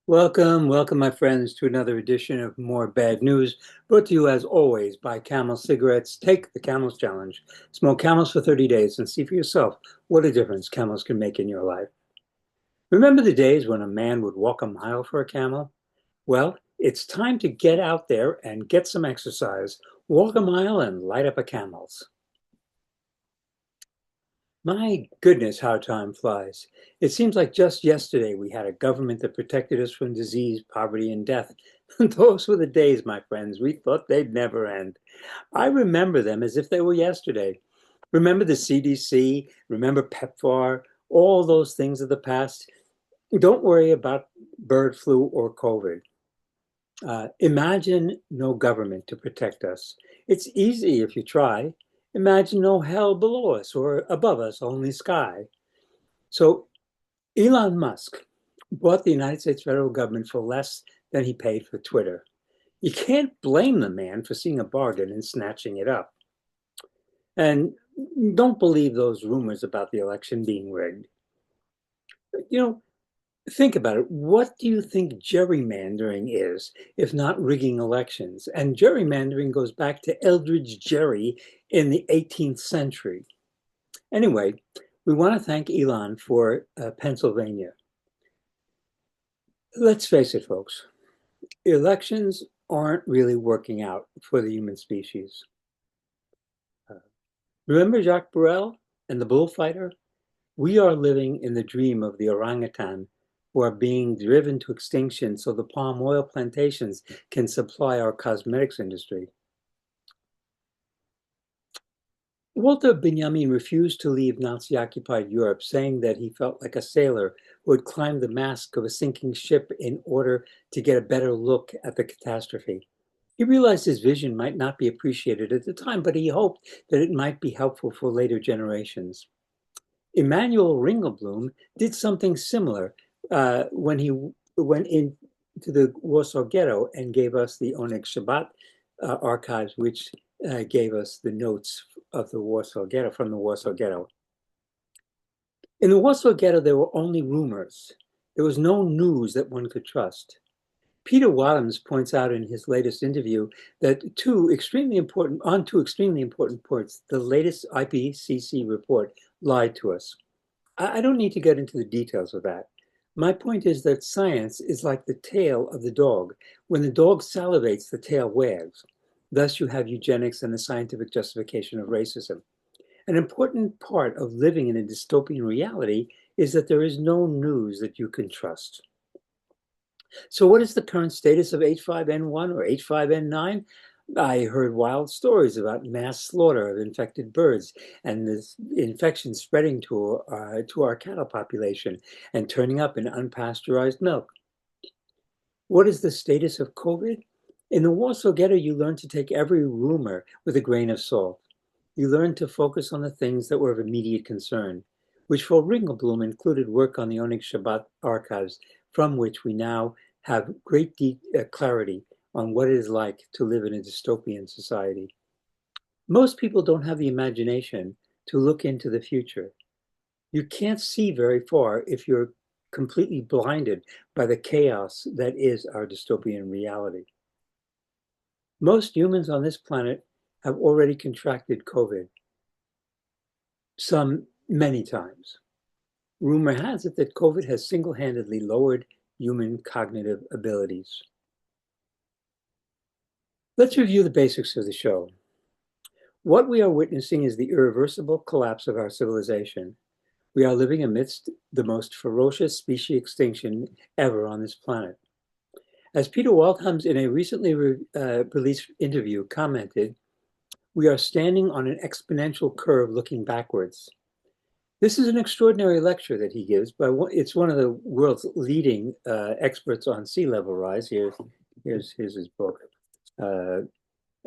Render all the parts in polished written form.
Welcome, my friends, to another edition of More Bad News, brought to you as always by Camel Cigarettes. Take the Camels Challenge. Smoke Camels for 30 days and see for yourself what a difference camels can make in your life. Remember the days when a man would walk a mile for a camel? Well, it's time to get out there and get some exercise. Walk a mile and light up a camel's. My goodness, how time flies. It seems like just yesterday we had a government that protected us from disease, poverty, and death. Those were the days, my friends. We thought they'd never end. I remember them as if they were yesterday. Remember the CDC, remember PEPFAR, all those things of the past. Don't worry about bird flu or COVID. Imagine no government to protect us. It's easy if you try. Imagine no hell below us or above us, only sky. So Elon Musk bought the United States federal government for less than he paid for Twitter. You can't blame the man for seeing a bargain and snatching it up. And don't believe those rumors about the election being rigged. You know, think about it. What do you think gerrymandering is, if not rigging elections? And gerrymandering goes back to Eldridge Gerry in the 18th century. Anyway, we want to thank Elon for Pennsylvania. Let's face it, folks, elections aren't really working out for the human species. Remember Jacques Brel and the bullfighter? We are living in the dream of the orangutan who are being driven to extinction so the palm oil plantations can supply our cosmetics industry. Walter Benjamin refused to leave Nazi-occupied Europe, saying that he felt like a sailor who had climbed the mast of a sinking ship in order to get a better look at the catastrophe. He realized his vision might not be appreciated at the time, but he hoped that it might be helpful for later generations. Emanuel Ringelblum did something similar when he went into the Warsaw Ghetto and gave us the Oneg Shabbat archives, which gave us the notes of the Warsaw Ghetto, from the Warsaw Ghetto. In the Warsaw Ghetto, there were only rumors. There was no news that one could trust. Peter Wadhams points out in his latest interview that on two extremely important points, the latest IPCC report lied to us. I don't need to get into the details of that. My point is that science is like the tail of the dog. When the dog salivates, the tail wags. Thus, you have eugenics and the scientific justification of racism. An important part of living in a dystopian reality is that there is no news that you can trust. So what is the current status of H5N1 or H5N9? I heard wild stories about mass slaughter of infected birds and this infection spreading to our cattle population and turning up in unpasteurized milk. What is the status of COVID? In the Warsaw Ghetto, you learn to take every rumor with a grain of salt. You learn to focus on the things that were of immediate concern, which for Ringelblum included work on the Oneg Shabbat archives, from which we now have great clarity on what it is like to live in a dystopian society. Most people don't have the imagination to look into the future. You can't see very far if you're completely blinded by the chaos that is our dystopian reality. Most humans on this planet have already contracted COVID, some many times. Rumor has it that COVID has single-handedly lowered human cognitive abilities. Let's review the basics of the show. What we are witnessing is the irreversible collapse of our civilization. We are living amidst the most ferocious species extinction ever on this planet. As Peter Wadhams in a recently released interview commented, we are standing on an exponential curve looking backwards. This is an extraordinary lecture that he gives, but it's one of the world's leading experts on sea level rise. Here's his book, A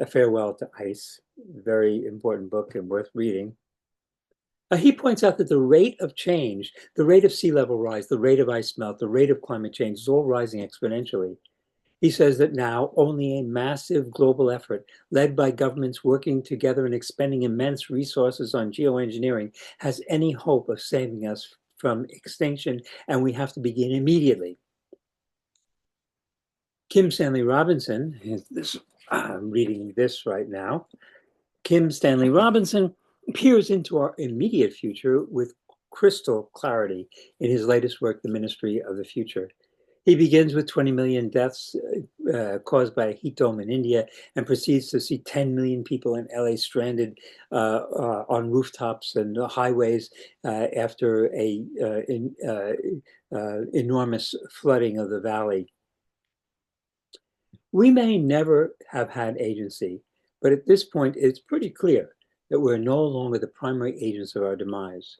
Farewell to Ice, very important book and worth reading. He points out that the rate of change, the rate of sea level rise, the rate of ice melt, the rate of climate change is all rising exponentially. He says that now only a massive global effort led by governments working together and expending immense resources on geoengineering has any hope of saving us from extinction, and we have to begin immediately. Kim Stanley Robinson, I'm reading this right now. Kim Stanley Robinson peers into our immediate future with crystal clarity in his latest work, The Ministry of the Future. He begins with 20 million deaths caused by a heat dome in India and proceeds to see 10 million people in LA stranded on rooftops and highways after a enormous flooding of the valley. We may never have had agency, but at this point, it's pretty clear that we're no longer the primary agents of our demise.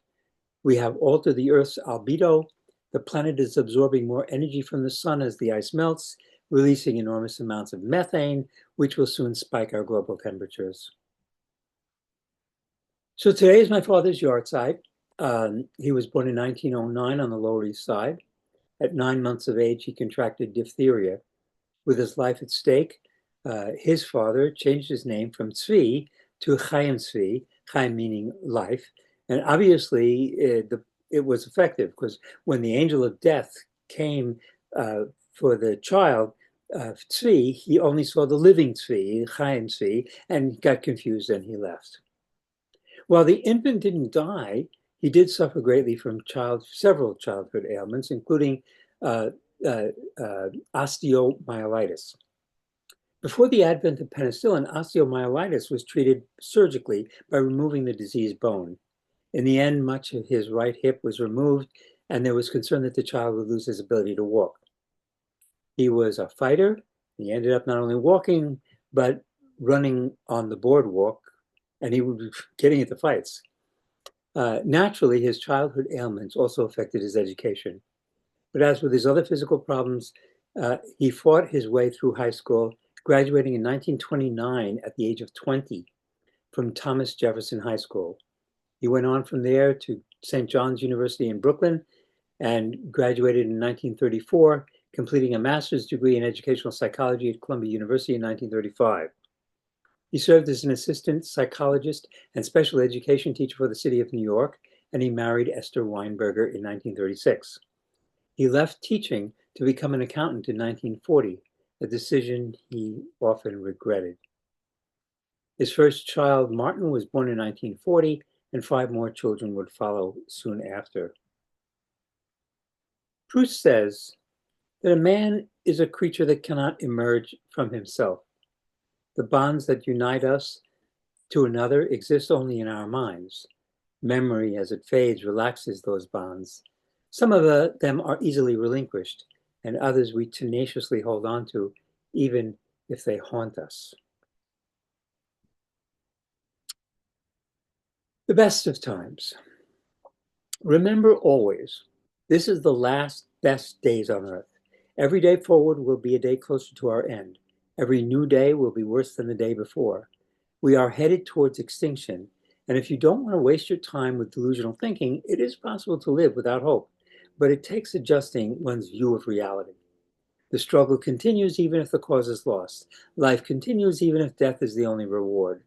We have altered the Earth's albedo. The planet is absorbing more energy from the sun as the ice melts, releasing enormous amounts of methane, which will soon spike our global temperatures. So today is my father's Yahrzeit. He was born in 1909 on the Lower East Side. At 9 months of age, he contracted diphtheria. With his life at stake, his father changed his name from Tzvi to Chaim Tzvi, Chaim meaning life. And obviously, it was effective because when the angel of death came for the child, Tzvi, he only saw the living Tzvi, Chaim Tzvi, and got confused and he left. While the infant didn't die, he did suffer greatly from several childhood ailments, including osteomyelitis. Before the advent of penicillin, osteomyelitis was treated surgically by removing the diseased bone. In the end, much of his right hip was removed, and there was concern that the child would lose his ability to walk. He was a fighter. He ended up not only walking, but running on the boardwalk, and he would be getting into fights. Naturally, his childhood ailments also affected his education. But as with his other physical problems, he fought his way through high school, graduating in 1929 at the age of 20 from Thomas Jefferson High School. He went on from there to St. John's University in Brooklyn and graduated in 1934, completing a master's degree in educational psychology at Columbia University in 1935. He served as an assistant psychologist and special education teacher for the city of New York, and he married Esther Weinberger in 1936. He left teaching to become an accountant in 1940, a decision he often regretted. His first child, Martin, was born in 1940, and 5 more children would follow soon after. Proust says that a man is a creature that cannot emerge from himself. The bonds that unite us to another exist only in our minds. Memory, as it fades, relaxes those bonds. Some of them are easily relinquished, and others we tenaciously hold on to, even if they haunt us. The best of times. Remember always, this is the last best days on earth. Every day forward will be a day closer to our end. Every new day will be worse than the day before. We are headed towards extinction, and if you don't want to waste your time with delusional thinking, it is possible to live without hope, but it takes adjusting one's view of reality. The struggle continues even if the cause is lost. Life continues even if death is the only reward.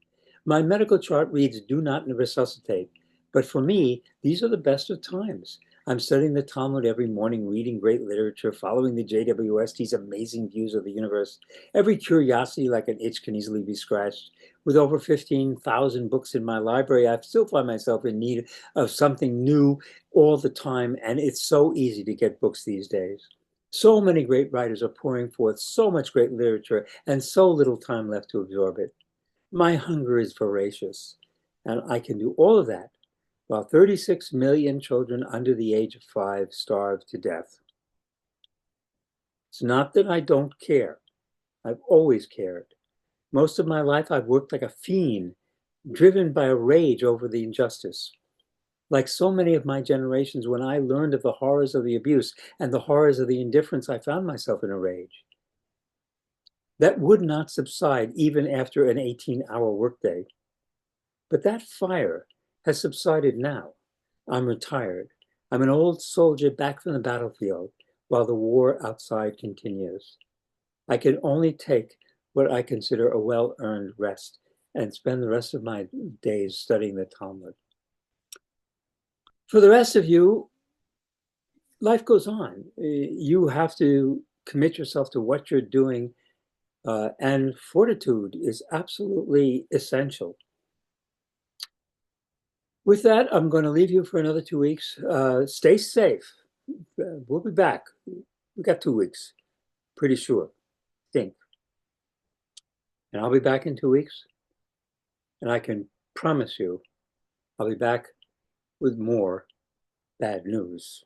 My medical chart reads, do not resuscitate. But for me, these are the best of times. I'm studying the Talmud every morning, reading great literature, following the JWST's amazing views of the universe. Every curiosity like an itch can easily be scratched. With over 15,000 books in my library, I still find myself in need of something new all the time, and it's so easy to get books these days. So many great writers are pouring forth so much great literature and so little time left to absorb it. My hunger is voracious, and I can do all of that while 36 million children under the age of 5 starve to death. It's not that I don't care. I've always cared. Most of my life, I've worked like a fiend, driven by a rage over the injustice. Like so many of my generations, when I learned of the horrors of the abuse and the horrors of the indifference, I found myself in a rage. That would not subside even after an 18-hour workday. But that fire has subsided now. I'm retired. I'm an old soldier back from the battlefield while the war outside continues. I can only take what I consider a well-earned rest and spend the rest of my days studying the Talmud. For the rest of you, life goes on. You have to commit yourself to what you're doing, and fortitude is absolutely essential. With that, I'm going to leave you for another 2 weeks. Stay safe. We'll be back. We got 2 weeks, pretty sure. Think. And I'll be back in 2 weeks. And I can promise you, I'll be back with more bad news.